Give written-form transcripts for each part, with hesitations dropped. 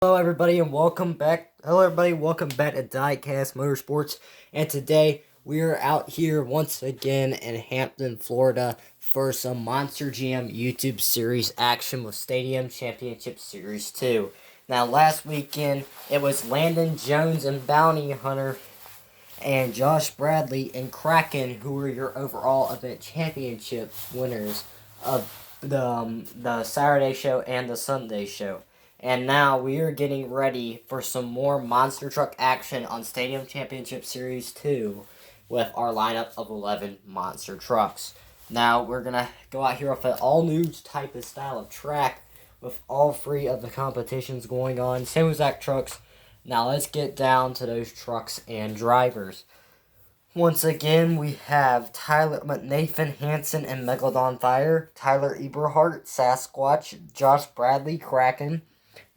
Hello everybody and welcome back. Welcome back to Diecast Motorsports. And today we are out here once again in Hampton, Florida for some Monster Jam YouTube series action with Stadium Championship Series 2. Now last weekend it was Landon Jones and Bounty Hunter and Josh Bradley and Kraken who were your overall event championship winners of the Saturday show and the Sunday show. And now we are getting ready for some more monster truck action on Stadium Championship Series 2 with our lineup of 11 monster trucks. Now we're going to go out here with an all-new type of style of track with all three of the competitions going on. Same exact trucks. Now let's get down to those trucks and drivers. Once again, we have Nathan Hanson and Megalodon Fire, Tyler Everhart, Sasquatch, Josh Bradley, Kraken,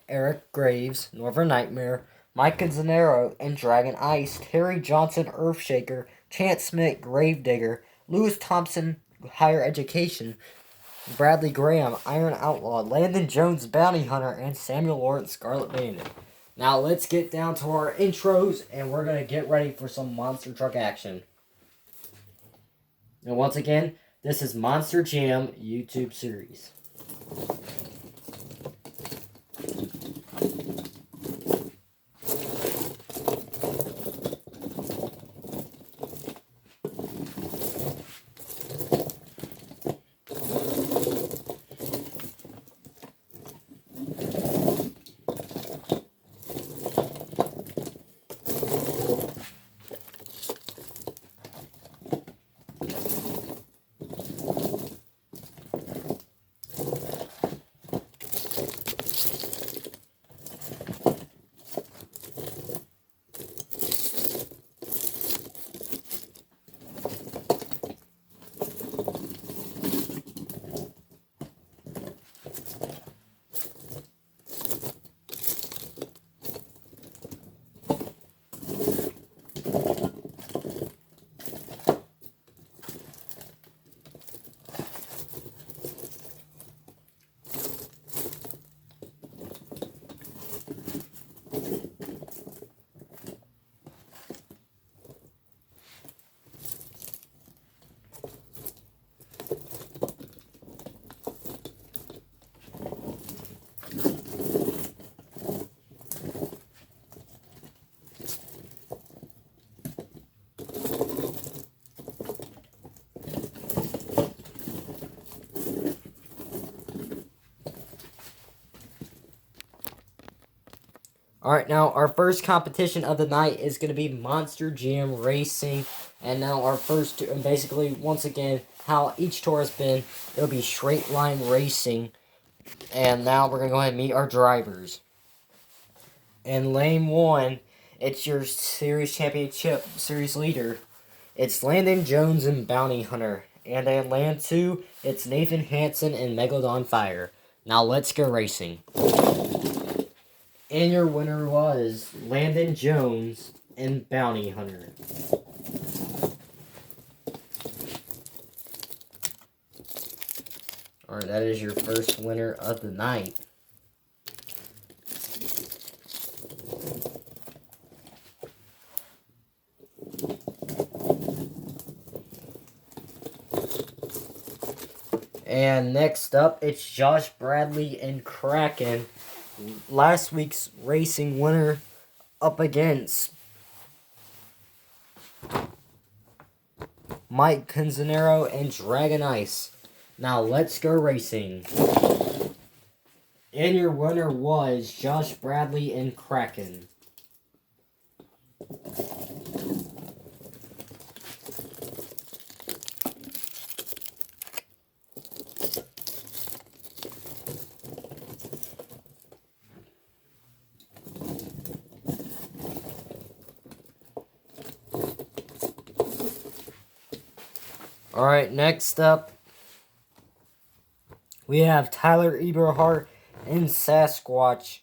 Eric Graves, Norbert Nightmare, Mike Canzanero, and Dragon Ice, Terry Johnson, Earthshaker, Chance Schmidt, Gravedigger, Lewis Thompson, Higher Education, Bradley Graham, Iron Outlaw, Landon Jones, Bounty Hunter, and Samuel Lawrence, Scarlet Bandit. Now let's get down to our intros, and we're going to get ready for some monster truck action. And once again, this is Monster Jam YouTube series. Alright, now our first competition of the night is going to be Monster Jam Racing. And now our first two, and basically, once again, how each tour has been, it'll be straight line racing. And now we're going to go ahead and meet our drivers. In lane 1, it's your series championship series leader. It's Landon Jones and Bounty Hunter. And in lane 2, it's Nathan Hanson and Megalodon Fire. Now let's go racing. And your winner was Landon Jones and Bounty Hunter. Alright, that is your first winner of the night. And next up, it's Josh Bradley and Kraken. Last week's racing winner up against Mike Canzanero and Dragon Ice. Now let's go racing. And your winner was Josh Bradley and Kraken. Alright, next up, we have Tyler Everhart and Sasquatch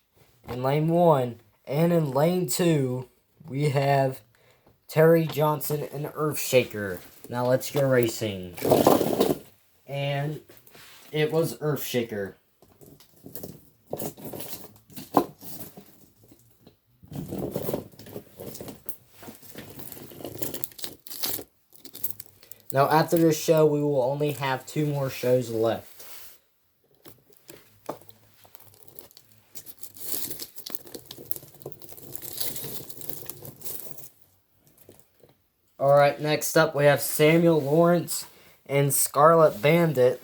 in lane 1. And in lane 2, we have Terry Johnson and Earthshaker. Now let's go racing. And it was Earthshaker. Now, after this show, we will only have 2 more shows left. Alright, next up we have Samuel Lawrence and Scarlet Bandit.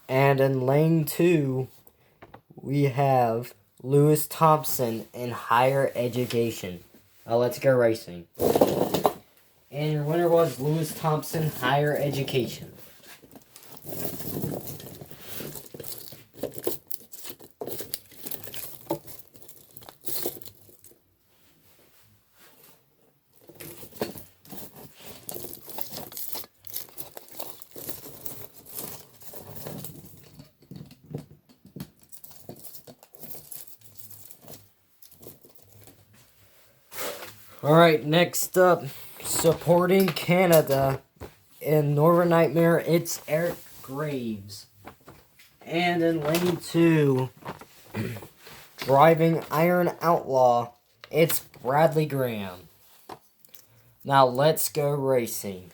And in lane 2, we have Lewis Thompson in Higher Education. Let's go racing. And your winner was Lewis Thompson, Higher Education. Alright, next up, supporting Canada in Norber Nightmare, it's Eric Graves. And in lane 2, driving Iron Outlaw, it's Bradley Graham. Now let's go racing.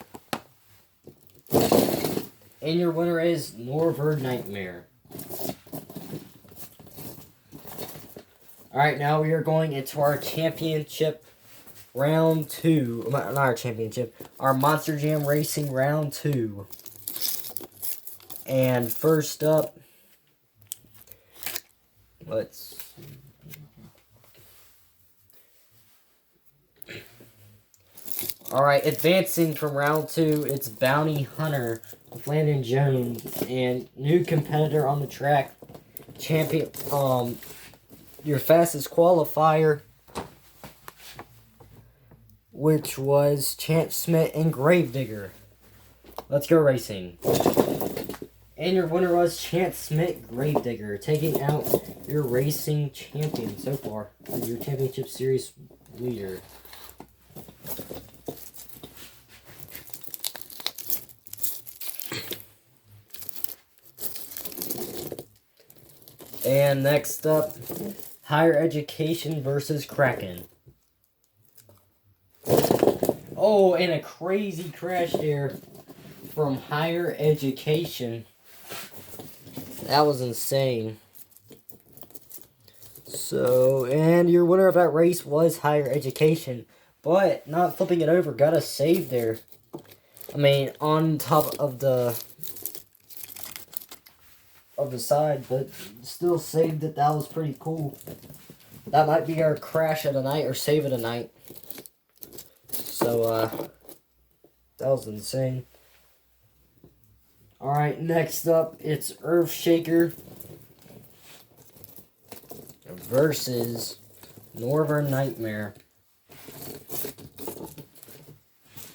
And your winner is Norber Nightmare. Alright, now we are going into our championship round 2. Not our championship. Our Monster Jam Racing round 2. And first up, let's see. Alright, advancing from round 2, it's Bounty Hunter with Landon Jones. And new competitor on the track. Champion, your fastest qualifier, which was Schmidt and Gravedigger. Let's go racing. And your winner was Schmidt Gravedigger, taking out your racing champion so far, your championship series leader. And next up, Higher Education versus Kraken. Oh, and a crazy crash there from Higher Education. That was insane. So, and your winner of that race was Higher Education. But, not flipping it over, got a save there. I mean, on top of the side, but still saved it. That was pretty cool. That might be our crash of the night or save of the night. So, that was insane. Alright, next up, it's Earthshaker versus Norber Nightmare.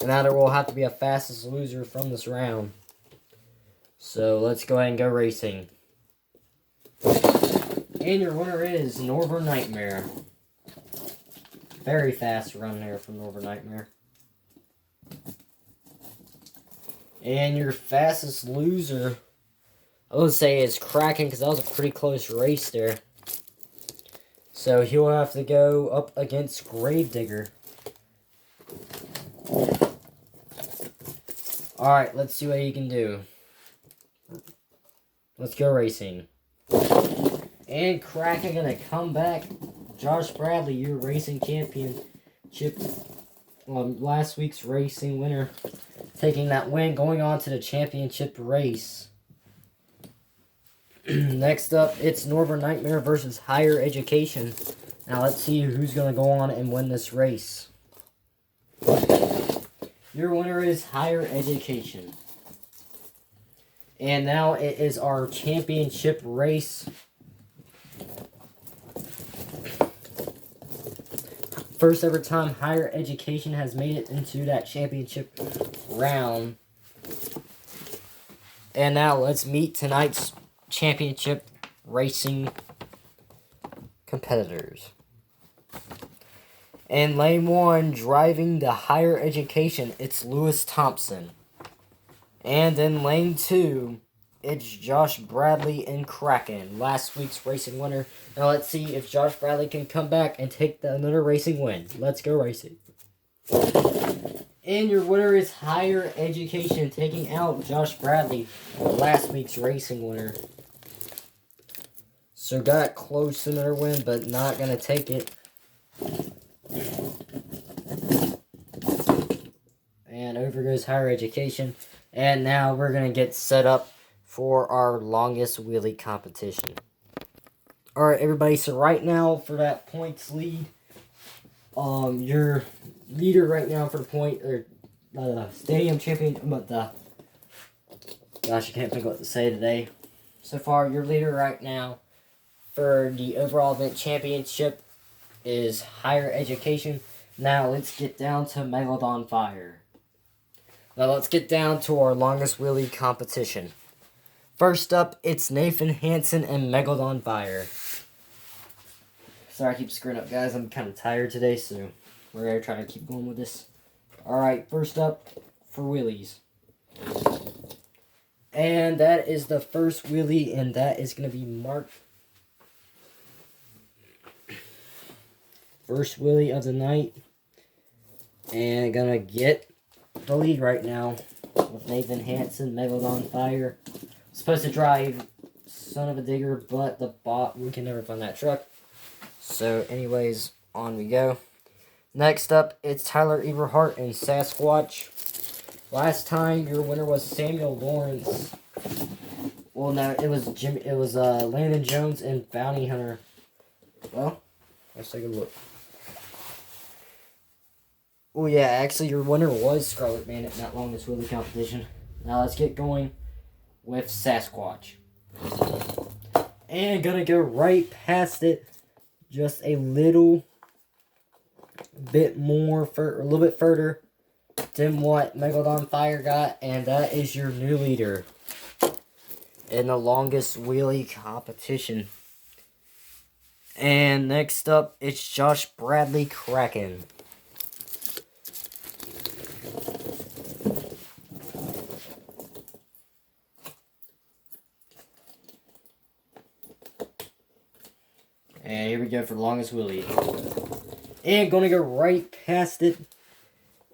And now there will have to be a fastest loser from this round. So, let's go ahead and go racing. And your winner is Norber Nightmare. Very fast run there from Norber Nightmare. And your fastest loser, I would say, is Kraken, because that was a pretty close race there. So he'll have to go up against Gravedigger. Alright, let's see what he can do. Let's go racing. And Kraken gonna come back. Josh Bradley, your racing championship, last week's racing winner, taking that win, going on to the championship race. Next up, it's Norber Nightmare versus Higher Education. Now let's see who's going to go on and win this race. Your winner is Higher Education. And now it is our championship race. First ever time Higher Education has made it into that championship round. And now let's meet tonight's championship racing competitors. In lane 1, driving the Higher Education, it's Lewis Thompson. And in lane 2, it's Josh Bradley and Kraken, last week's racing winner. Now let's see if Josh Bradley can come back and take another racing win. Let's go racing. And your winner is Higher Education, taking out Josh Bradley, last week's racing winner. So got close to another win, but not going to take it. And over goes Higher Education. And now we're going to get set up for our longest wheelie competition. Alright, everybody, so right now for that points lead, your leader right now for the point, or stadium champion, gosh, I can't think what to say today. So far, your leader right now for the overall event championship is Higher Education. Now let's get down to Megalodon Fire. Now let's get down to our longest wheelie competition. First up, it's Nathan Hanson and Megalodon Fire. Sorry I keep screwing up, guys. I'm kind of tired today, so we're going to try to keep going with this. Alright, first up for wheelies. And that is the first wheelie, and that is going to be marked. First wheelie of the night. And gonna get the lead right now with Nathan Hanson, Megalodon Fire. Supposed to drive Son of a Digger, but we can never find that truck. So anyways, on we go. Next up, it's Tyler Everhart and Sasquatch. Last time your winner was Samuel Lawrence. Well, no, it was Landon Jones and Bounty Hunter. Well, let's take a look. Oh yeah, actually your winner was Scarlet Bandit in that longest wheelie competition. Now let's get going with Sasquatch. And gonna go right past it, just a little bit more, a little bit further than what Megalodon Fire got, and that is your new leader in the longest wheelie competition. And next up, it's Josh Bradley Kraken. And here we go for the longest wheelie. And gonna go right past it.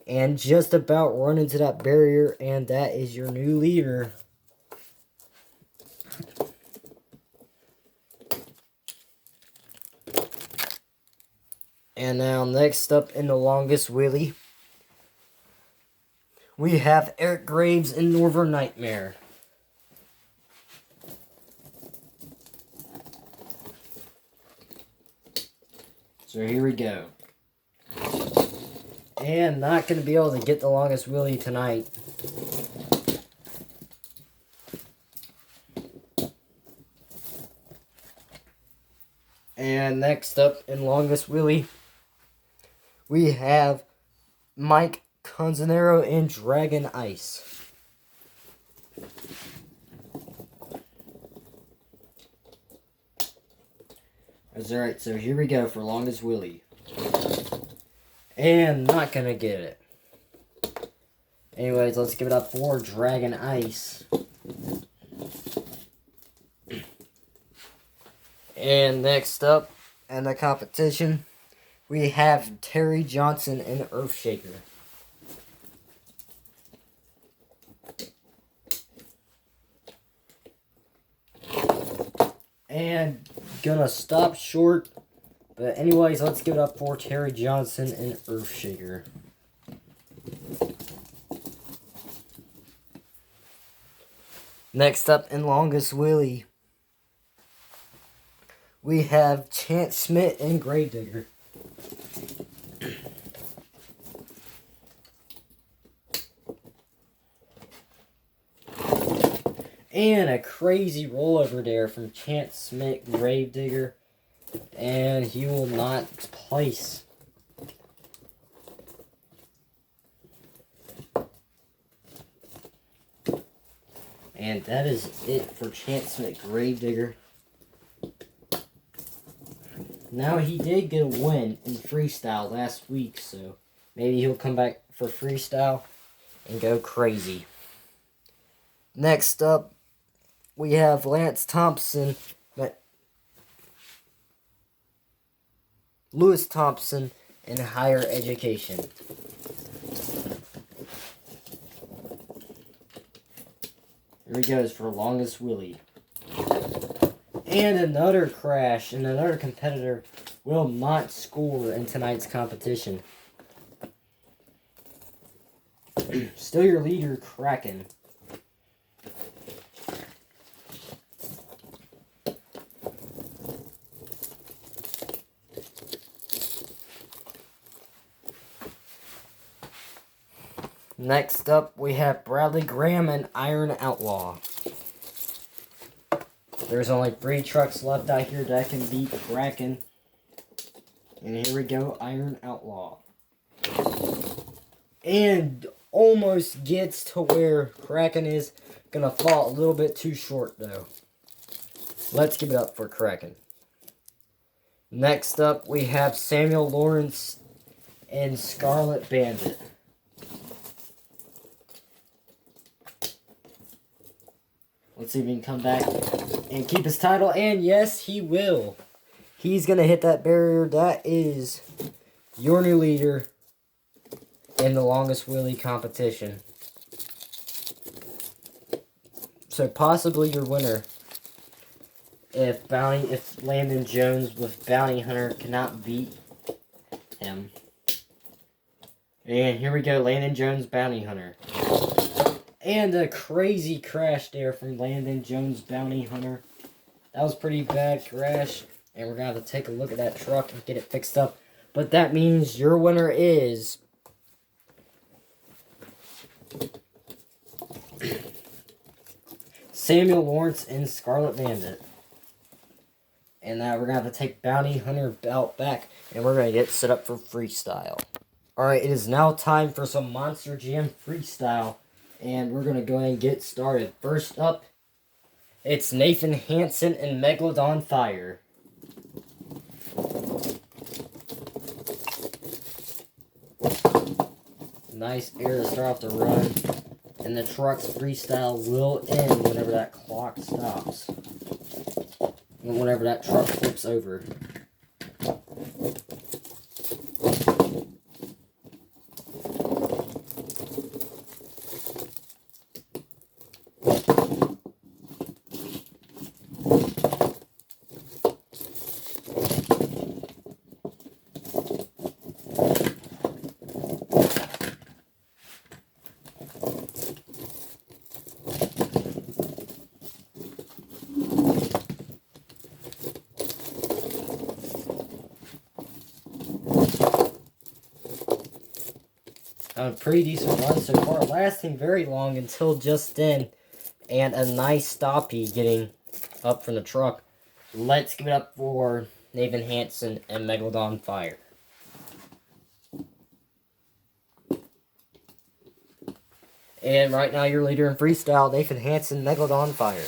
And just about run into that barrier. And that is your new leader. And now next up in the longest wheelie, we have Eric Graves and Norber Nightmare. So here we go. And not going to be able to get the longest wheelie tonight. And next up in longest wheelie, we have Mike Canzanero and Dragon Ice. Alright, so here we go for longest wheelie. And not gonna get it. Anyways, let's give it up for Dragon Ice. And next up in the competition, we have Terry Johnson and Earthshaker. And gonna stop short. But anyways, let's give it up for Terry Johnson and Earthshaker. Next up in longest wheelie, we have Schmidt and Gravedigger. And a crazy rollover there from Schmidt, Gravedigger. And he will not place. And that is it for Schmidt, Gravedigger. Now he did get a win in Freestyle last week, so maybe he'll come back for Freestyle and go crazy. Next up, we have Lance Thompson, Lewis Thompson in Higher Education. Here he goes for longest wheelie. And another crash, and another competitor will not score in tonight's competition. Still your leader, Kraken. Next up, we have Bradley Graham and Iron Outlaw. There's only 3 trucks left out here that can beat Kraken. And here we go, Iron Outlaw. And almost gets to where Kraken is. Gonna fall a little bit too short, though. Let's give it up for Kraken. Next up, we have Samuel Lawrence and Scarlet Bandit. Let's see if he can come back and keep his title. And yes, he will. He's going to hit that barrier. That is your new leader in the longest wheelie competition. So possibly your winner. If Landon Jones with Bounty Hunter cannot beat him. And here we go, Landon Jones, Bounty Hunter. And a crazy crash there from Landon Jones, Bounty Hunter. That was a pretty bad crash. And we're going to have to take a look at that truck and get it fixed up. But that means your winner is Samuel Lawrence and Scarlet Bandit. And now we're going to have to take Bounty Hunter belt back. And we're going to get set up for Freestyle. Alright, it is now time for some Monster Jam Freestyle. And we're going to go ahead and get started. First up, it's Nathan Hanson and Megalodon Fire. Nice air to start off the run. And the truck's freestyle will end whenever that clock stops. And whenever that truck flips over. A pretty decent run so far, lasting very long until just then, and a nice stoppie getting up from the truck. Let's give it up for Nathan Hanson and Megalodon Fire. And right now your leader in freestyle, Nathan Hanson, Megalodon Fire.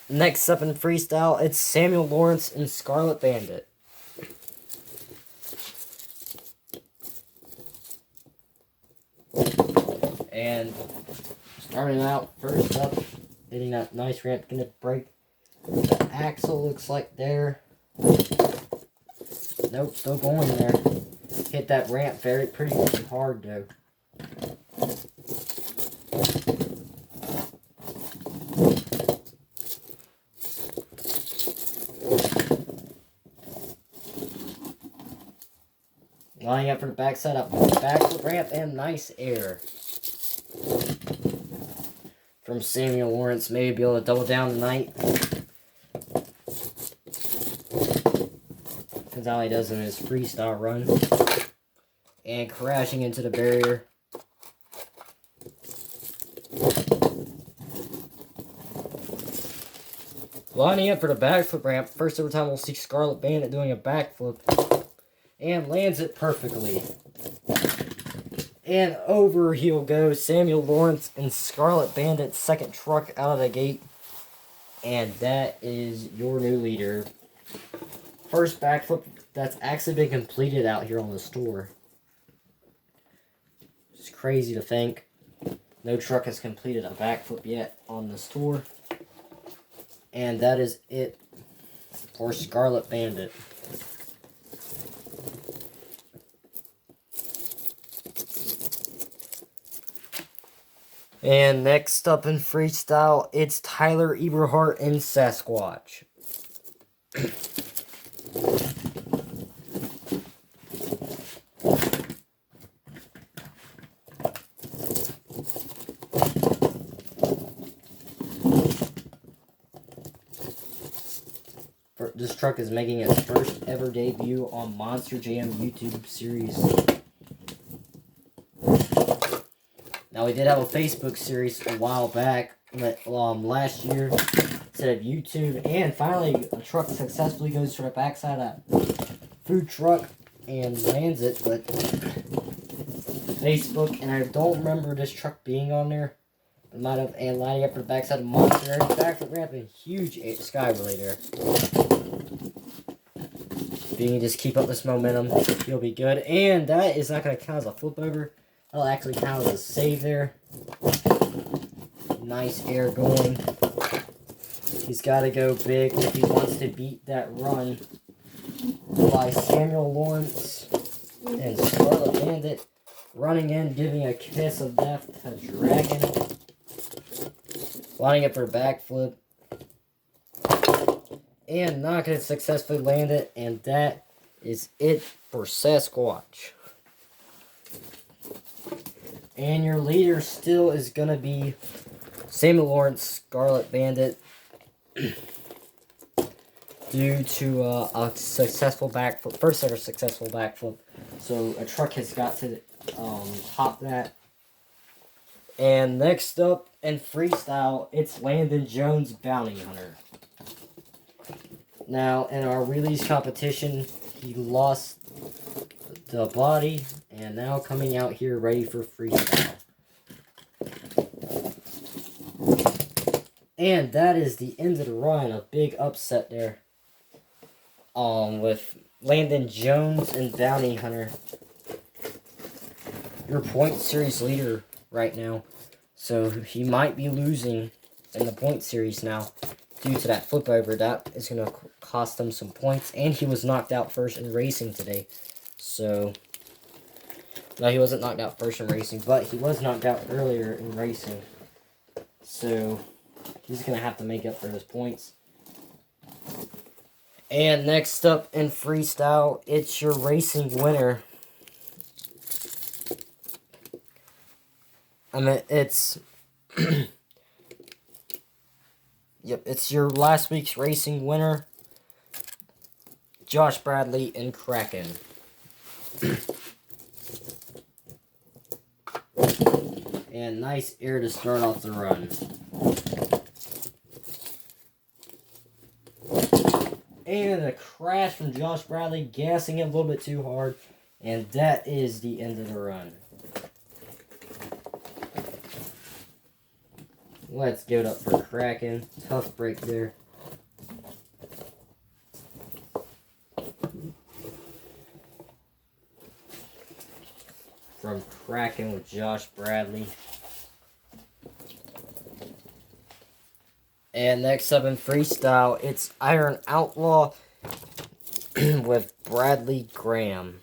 Next up in freestyle, it's Samuel Lawrence and Scarlet Bandit. And starting out, first up, hitting that nice ramp, gonna break. The axle looks like there. Nope, still going there. Hit that ramp pretty hard though. Lining up for the backside up, back ramp and nice air. From Samuel Lawrence, maybe be able to double down tonight. That's how he does in his freestyle run. And crashing into the barrier. Lining up for the backflip ramp. First ever time we'll see Scarlet Bandit doing a backflip. And lands it perfectly. And over he'll go, Samuel Lawrence and Scarlet Bandit's second truck out of the gate. And that is your new leader. First backflip that's actually been completed out here on the store. It's crazy to think. No truck has completed a backflip yet on the store. And that is it for Scarlet Bandit. And next up in freestyle, it's Tyler Everhart and Sasquatch. This truck is making its first ever debut on Monster Jam YouTube series. Now, we did have a Facebook series a while back, last year, instead of YouTube. And finally, a truck successfully goes to the backside of that food truck and lands it. But Facebook, and I don't remember this truck being on there. It might have, and lining up to the backside of Monster. Backflip ramp and huge sky relay there. If you can just keep up this momentum, you'll be good. And that is not going to count as a flip over. That'll actually count as a save there. Nice air going. He's got to go big if he wants to beat that run by Samuel Lawrence and Scarlet Bandit. Running in, giving a kiss of death to Dragon. Lining up for a backflip. And not going to successfully land it. And that is it for Sasquatch. And your leader still is going to be Samuel Lawrence, Scarlet Bandit. Due to a successful backflip. First ever successful backflip. So a truck has got to top that. And next up in freestyle, it's Landon Jones, Bounty Hunter. Now, in our wheelies competition, he lost the body, and now coming out here ready for freestyle. And that is the end of the run. A big upset there. With Landon Jones and Bounty Hunter. Your point series leader right now. So he might be losing in the point series now due to that flip over. That is going to cost him some points. And he was knocked out first in racing today. So, no, he wasn't knocked out first in racing, but he was knocked out earlier in racing. So, he's going to have to make up for his points. And next up in freestyle, it's your racing winner. I mean, it's... Yep, it's your last week's racing winner, Josh Bradley and Kraken. And nice air to start off the run. And a crash from Josh Bradley, gassing it a little bit too hard. And that is the end of the run. Let's give it up for Kraken. Tough break there. From Kraken with Josh Bradley. And next up in freestyle, it's Iron Outlaw with Bradley Graham.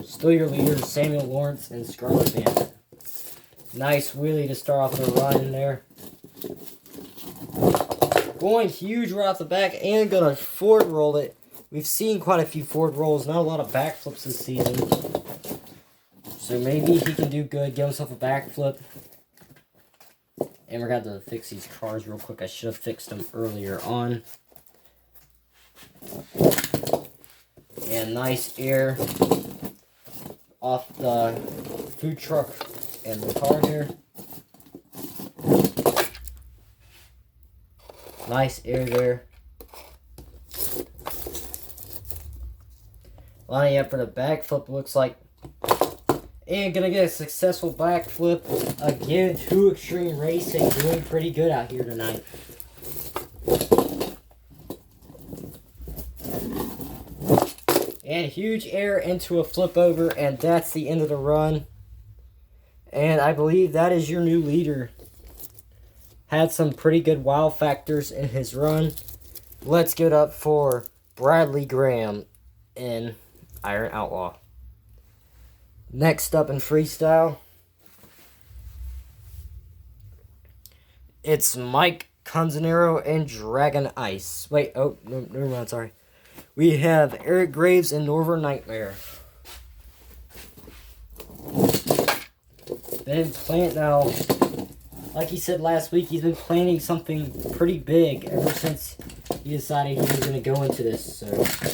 Still your leaders, Samuel Lawrence and Scarlet Bandit. Nice wheelie to start off the run there. Going huge right off the back and gonna forward roll it. We've seen quite a few forward rolls, not a lot of backflips this season. So maybe he can do good, give himself a backflip. And we're going to have to fix these cars real quick. I should have fixed them earlier on. And nice air off the food truck and the car here. Nice air there. Lining up for the backflip, looks like. And gonna get a successful backflip. Again, 2 Extreme Racing doing pretty good out here tonight. And huge air into a flip over, and that's the end of the run. And I believe that is your new leader. Had some pretty good wow factors in his run. Let's give it up for Bradley Graham in Iron Outlaw. Next up in freestyle, it's Mike Canzonero and Dragon Ice. Wait, oh, no, never mind, sorry. We have Eric Graves and Norber Nightmare. Been planning now, like he said last week, he's been planning something pretty big ever since he decided he was going to go into this, so.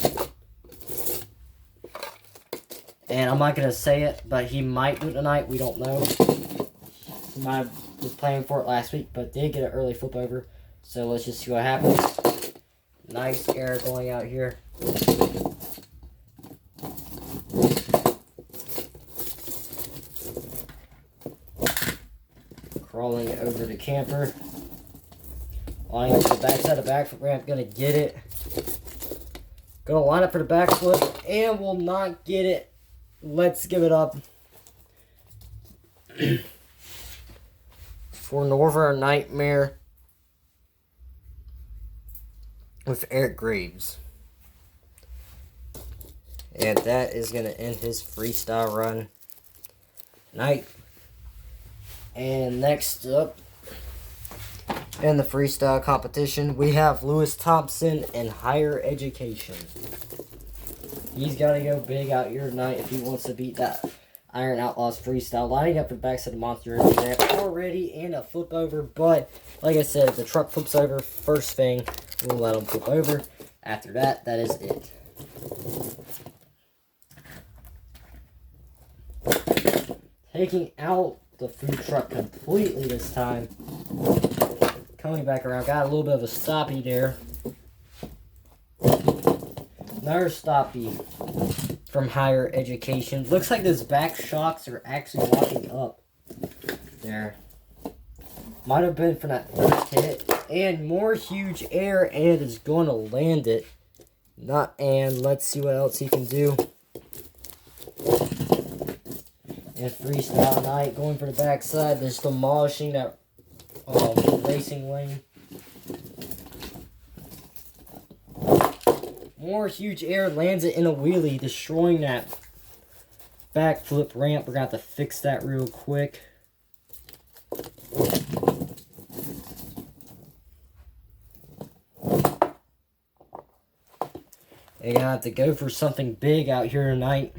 And I'm not going to say it, but he might do it tonight, we don't know. He might have was planning for it last week, but did get an early flip over. So let's just see what happens. Nice air going out here. Crawling over the camper. Lining up to the backside of the backflip ramp. Gonna get it. Gonna line up for the backflip and will not get it. Let's give it up. For Norber Nightmare with Eric Graves. And that is going to end his freestyle run night. And next up in the freestyle competition, we have Lewis Thompson and Higher Education. He's got to go big out here tonight if he wants to beat that Iron Outlaws freestyle. Lining up for the backside of the monster ramp already and a flip over, but like I said, if the truck flips over first thing, we'll let him flip over. After that, that is it. Taking out the food truck completely this time. Coming back around, got a little bit of a stoppie there. Another stoppie from Higher Education. Looks like those back shocks are actually locking up there. Might have been from that first hit. And more huge air, and is going to land it. And let's see what else he can do. And freestyle night, going for the backside, just demolishing that racing lane. More huge air, lands it in a wheelie, destroying that backflip ramp. We're going to have to fix that real quick. You're going to have to go for something big out here tonight.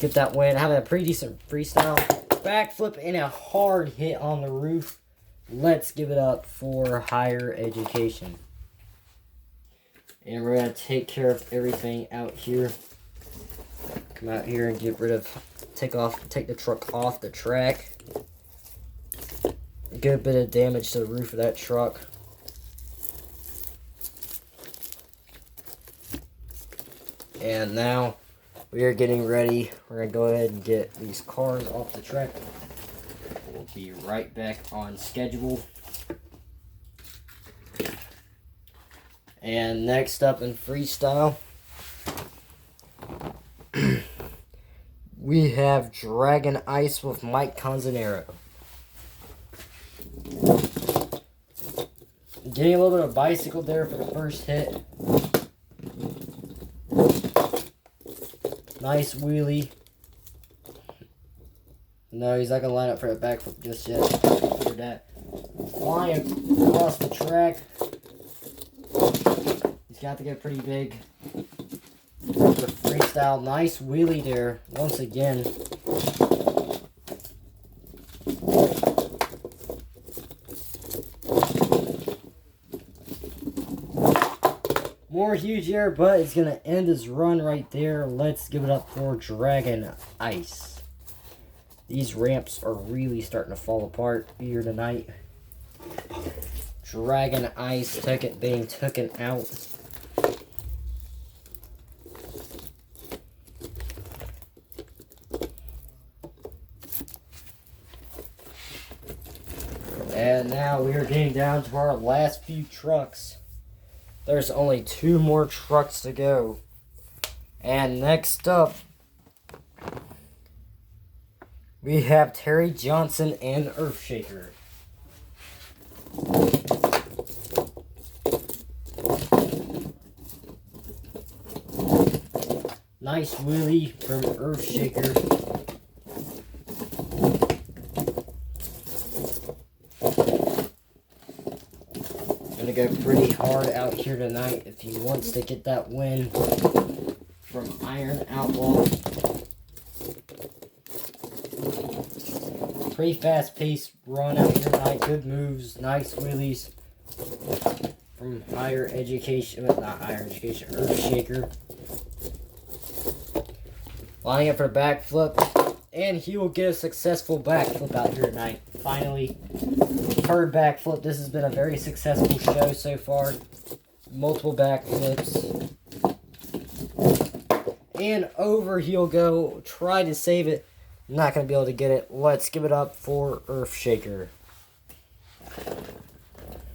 Get that win. Having a pretty decent freestyle. Backflip and a hard hit on the roof. Let's give it up for Higher Education. And we're going to take care of everything out here. Come out here and get rid of, take the truck off the track. Get a bit of damage to the roof of that truck. And now we are getting ready. We're going to go ahead and get these cars off the track. We'll be right back on schedule. And next up in freestyle, we have Dragon Ice with Mike Canzonero. Getting a little bit of bicycle there for the first hit. Nice wheelie. No, he's not going to line up for a backflip just yet. After that, flying across the track. He's got to get pretty big. For freestyle, nice wheelie there once again. More huge air, but it's going to end his run right there. Let's give it up for Dragon Ice. These ramps are really starting to fall apart here tonight. Dragon Ice being taken out. And now we are getting down to our last few trucks. There's only 2 more trucks to go. And next up, we have Terry Johnson and Earthshaker. Nice wheelie from Earthshaker. Gonna go pretty hard out here tonight if he wants to get that win from Iron Outlaw. Pretty fast-paced run out here tonight. Good moves, nice wheelies from Higher Education, not Higher Education, Earthshaker. Lining up for a backflip, and he will get a successful backflip out here tonight. Finally, third backflip. This has been a very successful show so far. Multiple backflips. And over he'll go. Try to save it. Not going to be able to get it. Let's give it up for Earthshaker.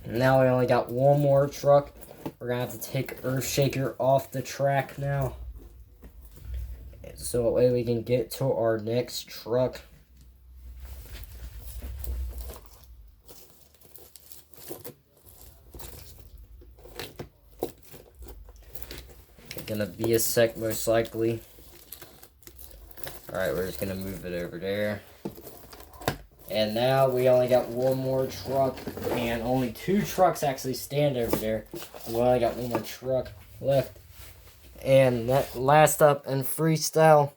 Now we only got one more truck. We're going to have to take Earthshaker off the track now. So that way we can get to our next truck. Gonna be a sec most likely. Alright, we're just gonna move it over there. And now we only got one more truck, and only two trucks actually stand over there. We only got one more truck left. And that last up in Freestyle,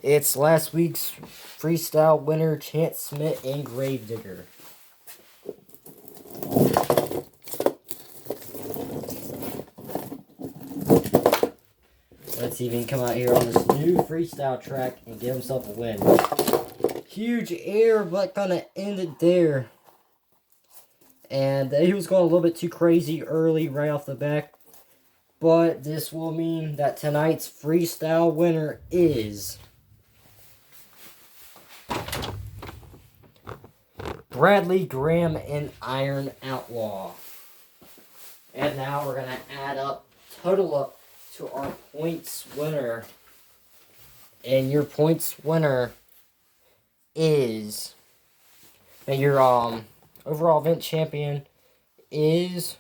it's last week's Freestyle winner, Schmidt and Gravedigger. Let's see if he can come out here on this new Freestyle track and get himself a win. Huge air, but gonna end it there. And he was going a little bit too crazy early right off the back. But this will mean that tonight's Freestyle winner is Bradley Graham and Iron Outlaw. And now we're going to add up, total up to our points winner. And your points winner is, and your overall event champion is,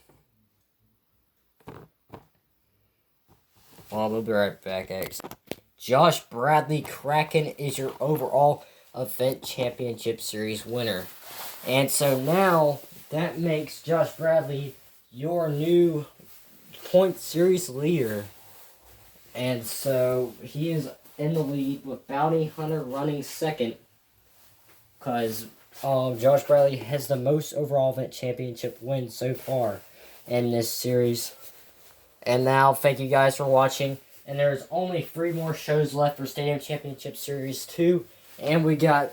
well, we'll be right back, actually. Josh Bradley Kraken is your overall event championship series winner. And so now that makes Josh Bradley your new point series leader. And so he is in the lead with Bounty Hunter running second, because Josh Bradley has the most overall event championship wins so far in this series. And now, thank you guys for watching. And there's only 3 more shows left for Stadium Championship Series 2. And we got